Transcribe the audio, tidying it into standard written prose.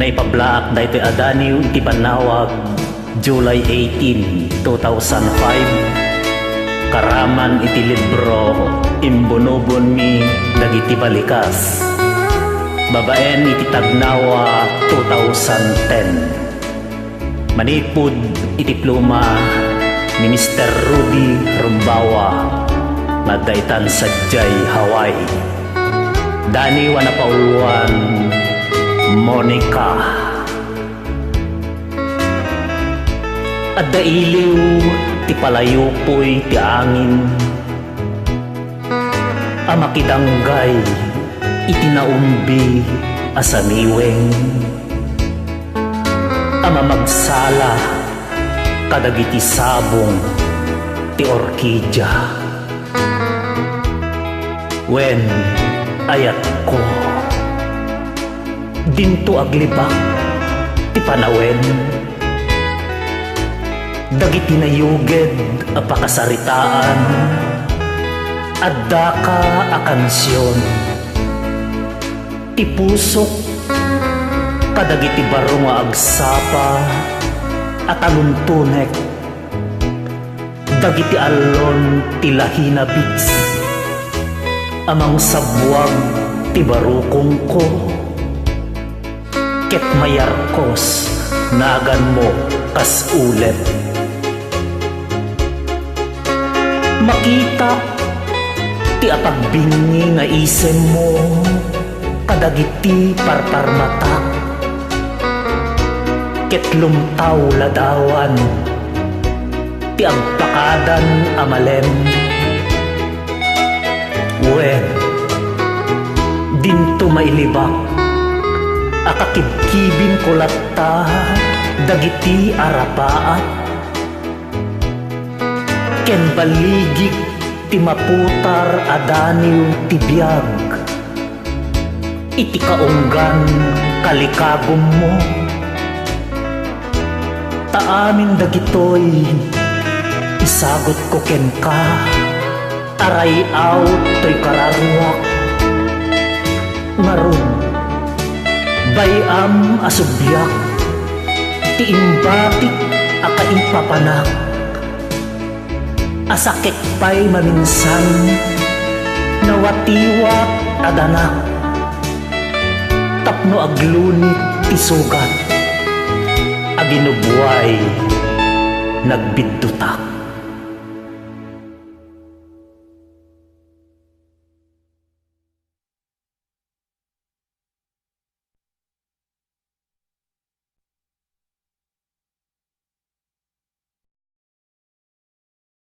Naipablaak dahito adaniw iti panawag July 18, 2005. Karaman iti libro Imbonobon mi dagiti balikas. Babaen iti tagnawa 2010. Manipud iti pluma ni Mr. Rudy Rumbawa nga daytan sadyay Hawaii. Dani wanapauluan Monica. At dailiw ti palayupoy ti angin, amakidanggay iti naumbi asamiweng, amamagsala kadagiti sabong ti orkidya. Wen ayat ko dinto aglibak ti panawen, dagiti nayuged a pakasaritaan, adda ka a kansyon, ti pusok kadagiti baro nga agsapa at aluntunek, dagiti allon ti lahina bits, amang sabwag ti barukong ko, ket mayarkos nagan mo kas ulet. Makita ti apagbingi nga isem mo kadagiti parparmatak, ket lumtaw ladawan ti agpakadan amalem. Wen dinto mailibak akakibkibin ko latta dagiti arapaat, ken baligik ti maputar adaniw ti biag, iti kaunggan kalikagom mo. Taamin dagitoy isagot ko ken ka, aray out to'y kararwak ngaron bayam asubyak ti imbatik akaipapanak, asakit pa'y maminsan nawatiwat adanak, tapno aglunit ti sugat aginubuay nagbiddutak.